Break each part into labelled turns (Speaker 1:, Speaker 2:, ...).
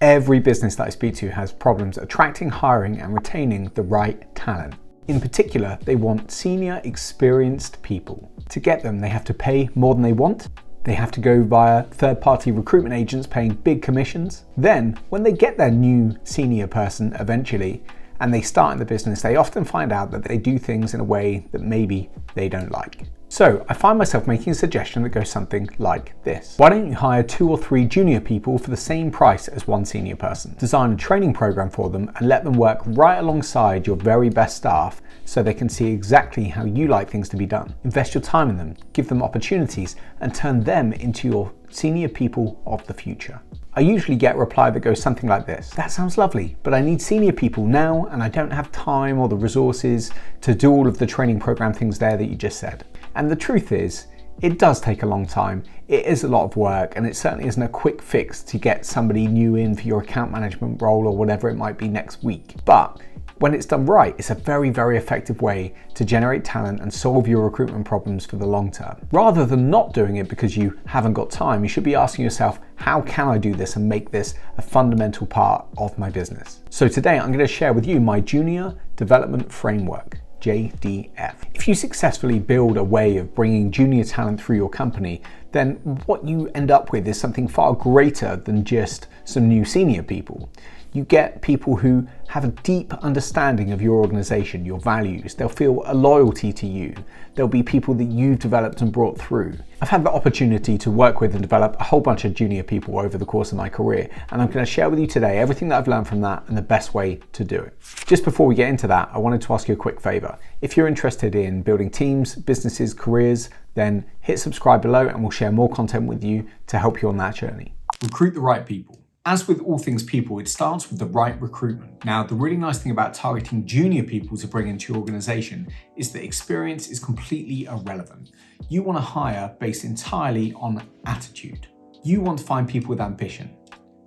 Speaker 1: Every business that I speak to has problems attracting, hiring, and retaining the right talent. In particular, they want senior, experienced people. To get them, they have to pay more than they want. They have to go via third-party recruitment agents paying big commissions. Then, when they get their new senior person eventually, and they start in the business, they often find out that they do things in a way that maybe they don't like. So I find myself making a suggestion that goes something like this. Why don't you hire 2 or 3 junior people for the same price as one senior person? Design a training program for them and let them work right alongside your very best staff so they can see exactly how you like things to be done. Invest your time in them, give them opportunities, and turn them into your senior people of the future. I usually get a reply that goes something like this. That sounds lovely, but I need senior people now and I don't have time or the resources to do all of the training program things there that you just said. And the truth is, it does take a long time, it is a lot of work, and it certainly isn't a quick fix to get somebody new in for your account management role or whatever it might be next week. But when it's done right, it's a very, very effective way to generate talent and solve your recruitment problems for the long term. Rather than not doing it because you haven't got time, you should be asking yourself, how can I do this and make this a fundamental part of my business? So today I'm going to share with you my Junior Development Framework, JDF. If you successfully build a way of bringing junior talent through your company, then what you end up with is something far greater than just some new senior people. You get people who have a deep understanding of your organization, your values. They'll feel a loyalty to you. There'll be people that you've developed and brought through. I've had the opportunity to work with and develop a whole bunch of junior people over the course of my career, and I'm going to share with you today everything that I've learned from that and the best way to do it. Just before we get into that, I wanted to ask you a quick favor. If you're interested in building teams, businesses, careers, then hit subscribe below and we'll share more content with you to help you on that journey. Recruit the right people. As with all things people, it starts with the right recruitment. Now, the really nice thing about targeting junior people to bring into your organization is that experience is completely irrelevant. You want to hire based entirely on attitude. You want to find people with ambition,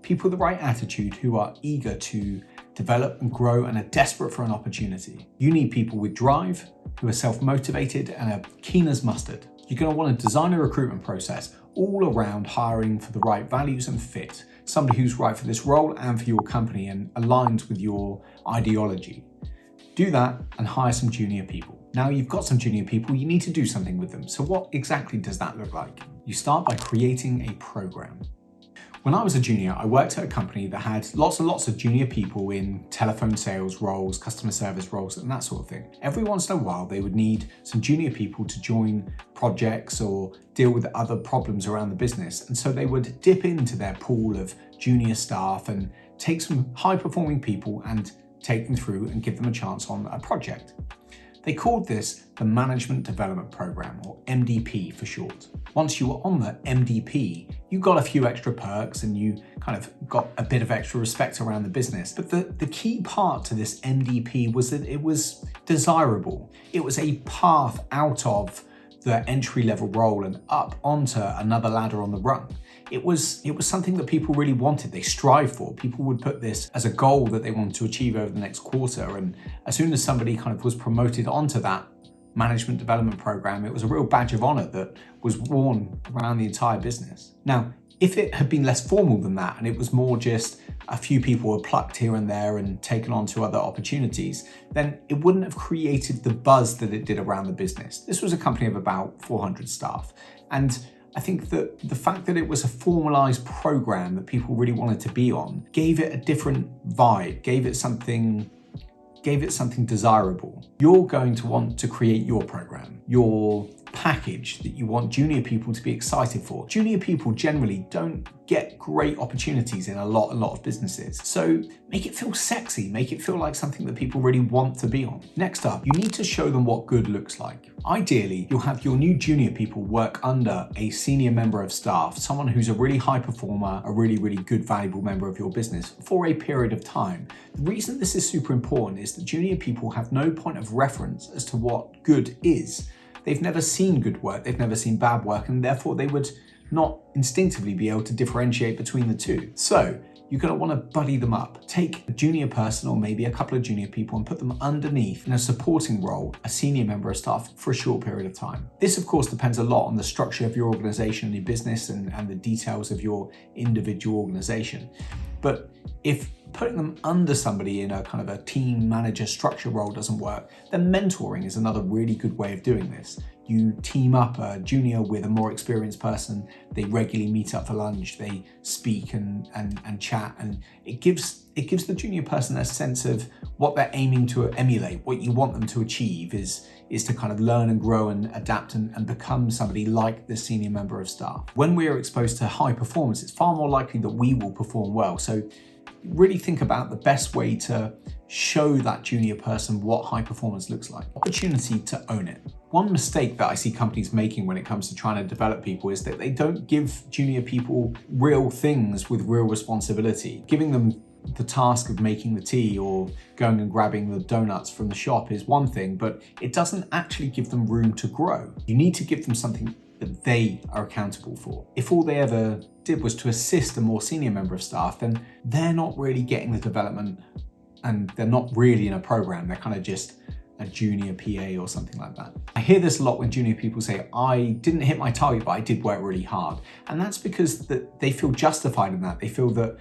Speaker 1: people with the right attitude who are eager to develop and grow and are desperate for an opportunity. You need people with drive, who are self-motivated and are keen as mustard. You're going to want to design a recruitment process all around hiring for the right values and fit. Somebody who's right for this role and for your company and aligns with your ideology. Do that and hire some junior people. Now you've got some junior people, you need to do something with them. So what exactly does that look like? You start by creating a program. When I was a junior, I worked at a company that had lots and lots of junior people in telephone sales roles, customer service roles, and that sort of thing. Every once in a while, they would need some junior people to join projects or deal with other problems around the business. And so they would dip into their pool of junior staff and take some high-performing people and take them through and give them a chance on a project. They called this the Management Development Program, or MDP for short. Once you were on the MDP, you got a few extra perks and you kind of got a bit of extra respect around the business. But the key part to this MDP was that it was desirable. It was a path out of the entry-level role and up onto another ladder on the rung. It was something that people really wanted, they strived for. People would put this as a goal that they wanted to achieve over the next quarter. And as soon as somebody kind of was promoted onto that management development program, it was a real badge of honor that was worn around the entire business. Now, if it had been less formal than that, and it was more just a few people were plucked here and there and taken on to other opportunities, then it wouldn't have created the buzz that it did around the business. This was a company of about 400 staff. And I think that the fact that it was a formalized program that people really wanted to be on gave it a different vibe, gave it something desirable. You're going to want to create your program, your package that you want junior people to be excited for. Junior people generally don't get great opportunities in a lot of businesses. So make it feel sexy, make it feel like something that people really want to be on. Next up, you need to show them what good looks like. Ideally, you'll have your new junior people work under a senior member of staff, someone who's a really high performer, a really, really good, valuable member of your business for a period of time. The reason this is super important is that junior people have no point of reference as to what good is. They've never seen good work, they've never seen bad work, and therefore they would not instinctively be able to differentiate between the two. So you're going to want to buddy them up. Take a junior person or maybe a couple of junior people and put them underneath in a supporting role, a senior member of staff for a short period of time. This of course depends a lot on the structure of your organization and your business and the details of your individual organization. But If putting them under somebody in a kind of a team manager structure role doesn't work, then mentoring is another really good way of doing this. You team up a junior with a more experienced person, they regularly meet up for lunch, they speak and chat, and it gives the junior person a sense of what they're aiming to emulate. What you want them to achieve is to kind of learn and grow and adapt and become somebody like the senior member of staff. When we are exposed to high performance, it's far more likely that we will perform well. So really think about the best way to show that junior person what high performance looks like. Opportunity to own it. One mistake that I see companies making when it comes to trying to develop people is that they don't give junior people real things with real responsibility. Giving them the task of making the tea or going and grabbing the donuts from the shop is one thing, but it doesn't actually give them room to grow. You need to give them something that they are accountable for. If all they ever did was to assist a more senior member of staff, then they're not really getting the development and they're not really in a program. They're kind of just a junior PA or something like that. I hear this a lot when junior people say, I didn't hit my target, but I did work really hard. And that's because they feel justified in that. They feel that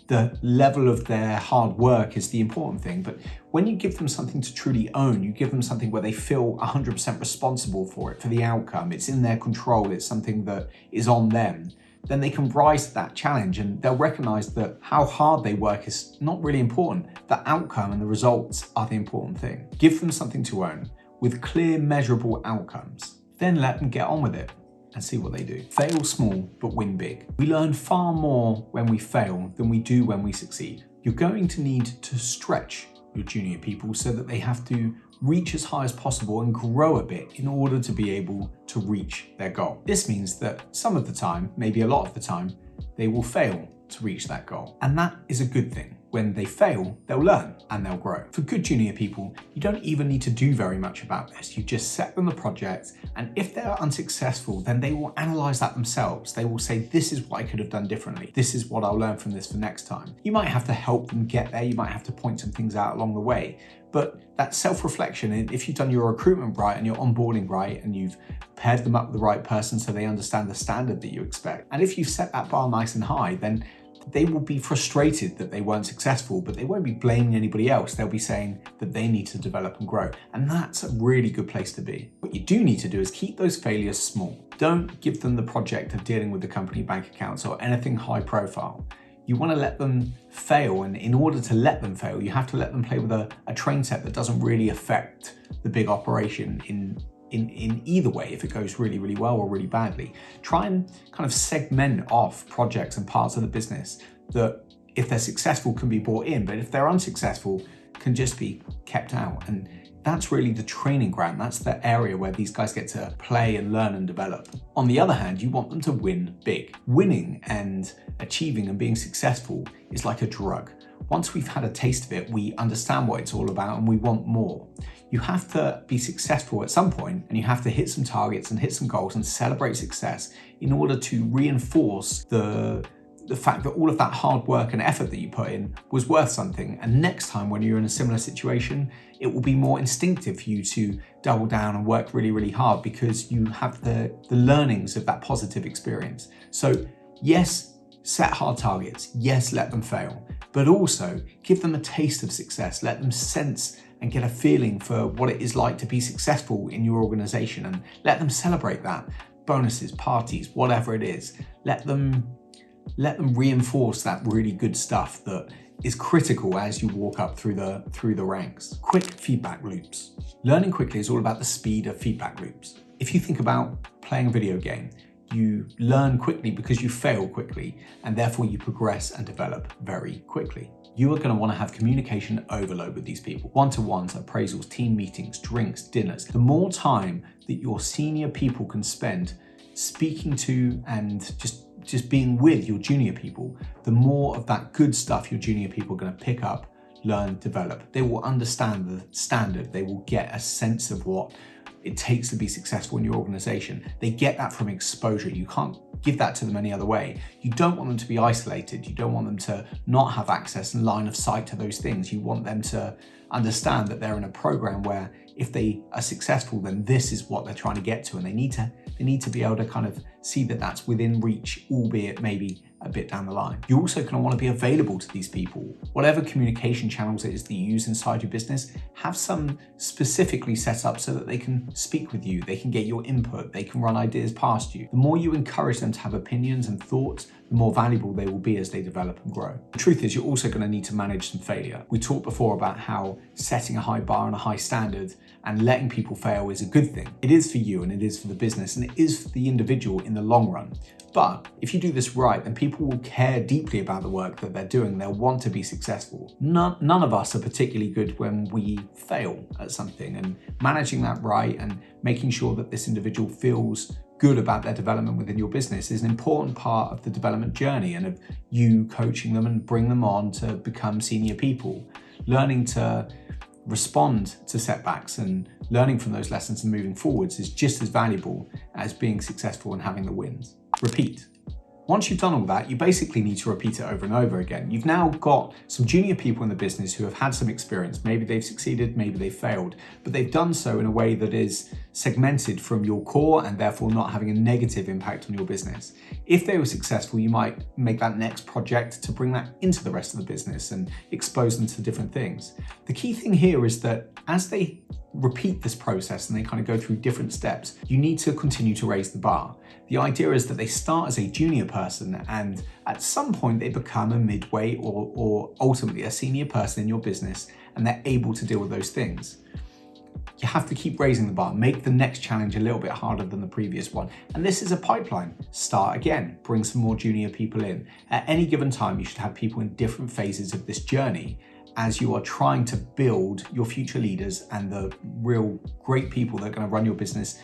Speaker 1: the level of their hard work is the important thing. But when you give them something to truly own, you give them something where they feel 100% responsible for it, for the outcome, it's in their control, it's something that is on them, then they can rise to that challenge and they'll recognize that how hard they work is not really important. The outcome and the results are the important thing. Give them something to own with clear, measurable outcomes. Then let them get on with it and see what they do. Fail small, but win big. We learn far more when we fail than we do when we succeed. You're going to need to stretch your junior people so that they have to reach as high as possible and grow a bit in order to be able to reach their goal. This means that some of the time, maybe a lot of the time, they will fail to reach that goal. And that is a good thing. When they fail, they'll learn and they'll grow. For good junior people, you don't even need to do very much about this. You just set them the project, and if they're unsuccessful, then they will analyze that themselves. They will say, this is what I could have done differently. This is what I'll learn from this for next time. You might have to help them get there. You might have to point some things out along the way. But that self-reflection, if you've done your recruitment right and your onboarding right, and you've paired them up with the right person so they understand the standard that you expect, and if you've set that bar nice and high, then they will be frustrated that they weren't successful, but they won't be blaming anybody else. They'll be saying that they need to develop and grow. And that's a really good place to be. What you do need to do is keep those failures small. Don't give them the project of dealing with the company bank accounts or anything high profile. You want to let them fail, and in order to let them fail, you have to let them play with a train set that doesn't really affect the big operation in either way, if it goes really, really well or really badly. Try and kind of segment off projects and parts of the business that, if they're successful, can be brought in, but if they're unsuccessful, can just be kept out. And that's really the training ground. That's the area where these guys get to play and learn and develop. On the other hand, you want them to win big. Winning and achieving and being successful is like a drug. Once we've had a taste of it, we understand what it's all about and we want more. You have to be successful at some point, and you have to hit some targets and hit some goals and celebrate success in order to reinforce the fact that all of that hard work and effort that you put in was worth something. And next time when you're in a similar situation, it will be more instinctive for you to double down and work really, really hard because you have the learnings of that positive experience. So yes, set hard targets. Yes, let them fail, but also give them a taste of success. Let them sense and get a feeling for what it is like to be successful in your organization, and let them celebrate that. Bonuses, parties, whatever it is. Let them reinforce that really good stuff that is critical as you walk up through the ranks. Quick feedback loops. Learning quickly is all about the speed of feedback loops. If you think about playing a video game, you learn quickly because you fail quickly, and therefore you progress and develop very quickly. You are going to want to have communication overload with these people. One-to-ones, appraisals, team meetings, drinks, dinners. The more time that your senior people can spend speaking to and just being with your junior people, the more of that good stuff your junior people are going to pick up, learn, develop. They will understand the standard. They will get a sense of what it takes to be successful in your organization. They get that from exposure. You can't give that to them any other way. You don't want them to be isolated. You don't want them to not have access and line of sight to those things. You want them to understand that they're in a program where if they are successful, then this is what they're trying to get to, and they need to be able to kind of see that that's within reach, albeit maybe a bit down the line. You're also going to want to be available to these people. Whatever communication channels it is that you use inside your business, have some specifically set up so that they can speak with you, they can get your input, they can run ideas past you. The more you encourage them to have opinions and thoughts, the more valuable they will be as they develop and grow. The truth is, you're also going to need to manage some failure. We talked before about how setting a high bar and a high standard and letting people fail is a good thing. It is for you and it is for the business and it is for the individual in the long run. But if you do this right, then people will care deeply about the work that they're doing. They'll want to be successful. None of us are particularly good when we fail at something, and managing that right and making sure that this individual feels good about their development within your business is an important part of the development journey and of you coaching them and bring them on to become senior people. Learning to respond to setbacks and learning from those lessons and moving forwards is just as valuable as being successful and having the wins. Repeat. Once you've done all that, you basically need to repeat it over and over again. You've now got some junior people in the business who have had some experience. Maybe they've succeeded, maybe they've failed, but they've done so in a way that is segmented from your core and therefore not having a negative impact on your business. If they were successful, you might make that next project to bring that into the rest of the business and expose them to different things. The key thing here is that as they repeat this process and they kind of go through different steps, you need to continue to raise the bar. The idea is that they start as a junior person and at some point they become a midway or ultimately a senior person in your business and they're able to deal with those things. You have to keep raising the bar, make the next challenge a little bit harder than the previous one. And this is a pipeline. Start again, bring some more junior people in. At any given time, you should have people in different phases of this journey as you are trying to build your future leaders and the real great people that are going to run your business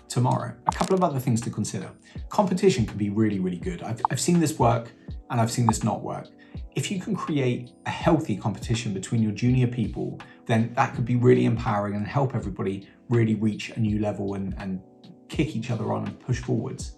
Speaker 1: tomorrow. A couple of other things to consider. Competition can be really, really good. I've seen this work and I've seen this not work. If you can create a healthy competition between your junior people, then that could be really empowering and help everybody really reach a new level and kick each other on and push forwards.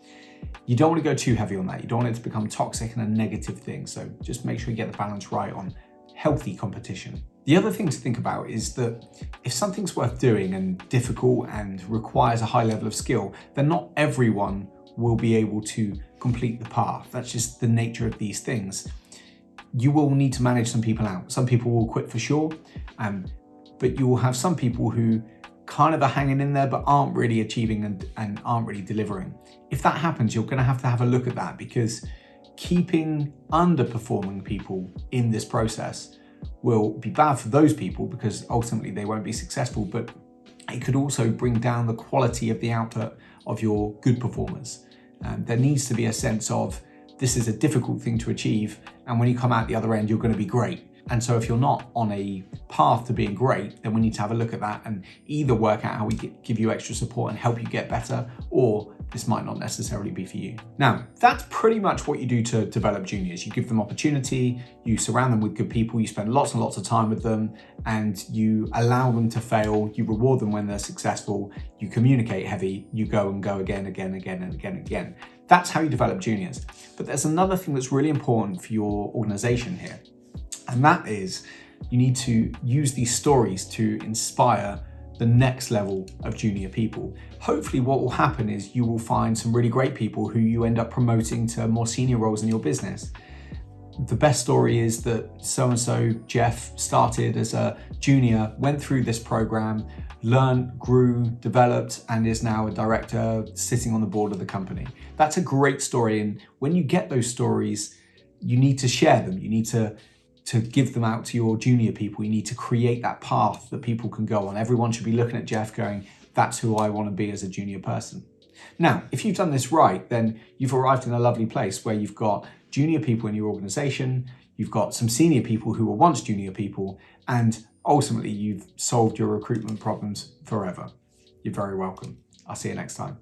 Speaker 1: You don't want to go too heavy on that. You don't want it to become toxic and a negative thing. So just make sure you get the balance right on healthy competition. The other thing to think about is that if something's worth doing and difficult and requires a high level of skill, then not everyone will be able to complete the path. That's just the nature of these things. You will need to manage some people out. Some people will quit for sure, but you will have some people who kind of are hanging in there but aren't really achieving and aren't really delivering. If that happens, you're going to have a look at that, because keeping underperforming people in this process will be bad for those people because ultimately they won't be successful, but it could also bring down the quality of the output of your good performers. There needs to be a sense of this is a difficult thing to achieve, and when you come out the other end, you're going to be great. And so if you're not on a path to being great, then we need to have a look at that and either work out how we give you extra support and help you get better, or this might not necessarily be for you. Now, that's pretty much what you do to develop juniors. You give them opportunity, you surround them with good people, you spend lots and lots of time with them, and you allow them to fail, you reward them when they're successful, you communicate heavy, you go again. That's how you develop juniors. But there's another thing that's really important for your organization here. And that is, you need to use these stories to inspire the next level of junior people. Hopefully what will happen is you will find some really great people who you end up promoting to more senior roles in your business. The best story is that so-and-so Jeff started as a junior, went through this program, learned, grew, developed, and is now a director sitting on the board of the company. That's a great story. And when you get those stories, you need to share them. You need to give them out to your junior people. You need to create that path that people can go on. Everyone should be looking at Jeff going, that's who I want to be as a junior person. Now, if you've done this right, then you've arrived in a lovely place where you've got junior people in your organization, you've got some senior people who were once junior people, and ultimately you've solved your recruitment problems forever. You're very welcome. I'll see you next time.